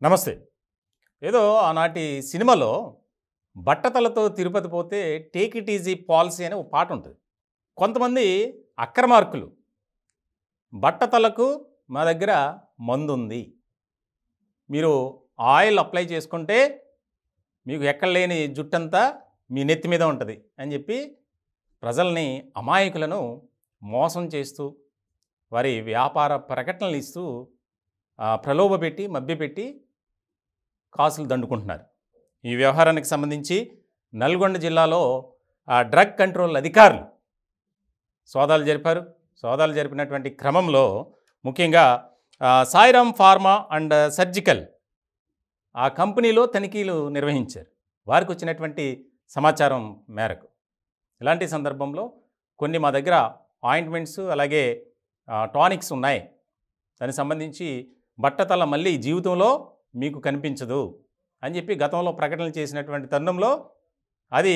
నమస్తే. ఏదో ఆనాటి సినిమాలో 'బట్టతలతో తిరుపతి పోతే టేక్ ఇట్ ఈజీ పాలసీ' అని ఒక పాట ఉంటది. కొంతమంది అక్రమార్కులు బట్టతలకు మా దగ్గర మందుంది. మీరు ఆయిల్ అప్లై చేసుకుంటే మీకు ఎక్కడ లేని జుట్టంతా మీ నెత్తి మీద ఉంటది అని చెప్పి ప్రజల్ని అమాయకులను మోసం చేస్తూ వారి వ్యాపార ప్రకటనలు ఇస్తూ ప్రలోభపెట్టి మభ్యపెట్టి కాసులు దండుకుంటున్నారు. ఈ వ్యవహారానికి సంబంధించి నల్గొండ జిల్లాలో డ్రగ్ కంట్రోల్ అధికారులు సోదాలు జరిపారు. సోదాలు జరిపినటువంటి క్రమంలో ముఖ్యంగా సాయిరామ్ ఫార్మా అండ్ సర్జికల్ ఆ కంపెనీలో తనిఖీలు నిర్వహించారు. వారికి వచ్చినటువంటి సమాచారం మేరకు ఇలాంటి సందర్భంలో కొన్ని మా దగ్గర ఆయింట్మెంట్స్ అలాగే టానిక్స్ ఉన్నాయి. దానికి సంబంధించి బట్టతల మళ్ళీ జీవితంలో మీకు కనిపించదు అని చెప్పి గతంలో ప్రకటనలు చేసినటువంటి తరుణంలో అది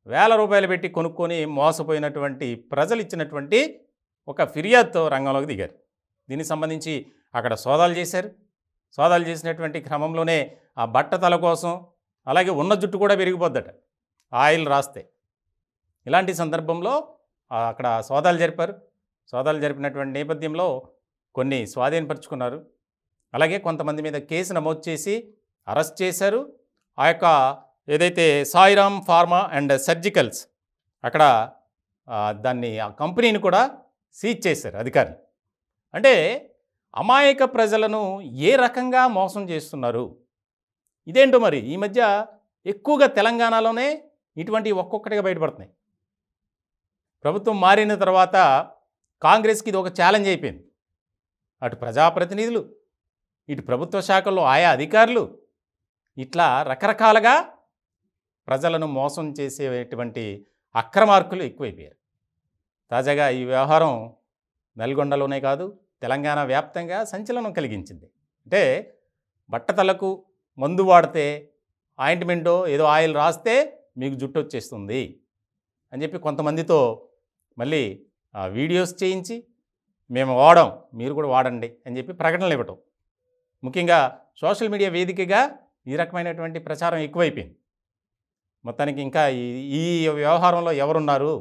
వేల రూపాయలు పెట్టి కొనుక్కొని మోసపోయినటువంటి ప్రజలు ఇచ్చినటువంటి ఒక ఫిర్యాదుతో రంగంలోకి దిగారు. దీనికి సంబంధించి అక్కడ సోదాలు చేశారు. సోదాలు చేసినటువంటి క్రమంలోనే ఆ బట్టతల కోసం అలాగే ఉన్న జుట్టు కూడా పెరిగిపోద్దట ఆయిల్ రాస్తే. ఇలాంటి సందర్భంలో అక్కడ సోదాలు జరిపారు. సోదాలు జరిపినటువంటి నేపథ్యంలో కొన్ని స్వాధీనపరుచుకున్నారు. అలాగే కొంతమంది మీద కేసు నమోదు చేసి అరెస్ట్ చేశారు. ఆ యొక్క ఏదైతే సాయిరామ్ ఫార్మా అండ్ సర్జికల్స్ అక్కడ దాన్ని ఆ కంపెనీని కూడా సీజ్ చేశారు అధికారులు. అంటే అమాయక ప్రజలను ఏ రకంగా మోసం చేస్తున్నారు ఇదేంటో మరి ఈ మధ్య ఎక్కువగా తెలంగాణలోనే ఇటువంటి ఒక్కొక్కటిగా బయటపడుతున్నాయి. ప్రభుత్వం మారిన తర్వాత కాంగ్రెస్కి ఇది ఒక ఛాలెంజ్ అయిపోయింది. అటు ప్రజాప్రతినిధులు ఇటు ప్రభుత్వ శాఖల్లో ఆయా అధికారులు ఇట్లా రకరకాలుగా ప్రజలను మోసం చేసేటువంటి అక్రమార్కులు ఎక్కువైపోయారు. తాజాగా ఈ వ్యవహారం నల్గొండలోనే కాదు తెలంగాణ వ్యాప్తంగా సంచలనం కలిగించింది. అంటే బట్టతలకు మందు వాడితే ఆయింట్మెంటో ఏదో ఆయిల్ రాస్తే మీకు జుట్టు వచ్చేస్తుంది అని చెప్పి కొంతమందితో మళ్ళీ వీడియోస్ చేయించి మేము వాడాం మీరు కూడా వాడండి అని చెప్పి ప్రకటనలు ఇవ్వటం. ముఖ్యంగా సోషల్ మీడియా వేదికగా ఈ రకమైనటువంటి ప్రచారం ఎక్కువైపోయింది. మొత్తానికి ఇంకా ఈ వ్యవహారంలో ఎవరున్నారు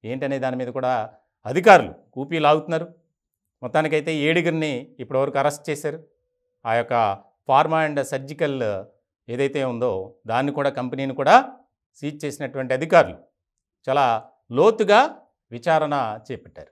ఏంటనే దాని మీద కూడా అధికారులు కూపీ లాగుతున్నారు. మొత్తానికైతే 7గురిని ఇప్పటివరకు అరెస్ట్ చేశారు. ఆ యొక్క ఫార్మా అండ్ సర్జికల్ ఏదైతే ఉందో దాన్ని కూడా కంపెనీని కూడా సీజ్ చేసినటువంటి అధికారులు చాలా లోతుగా విచారణ చేపట్టారు.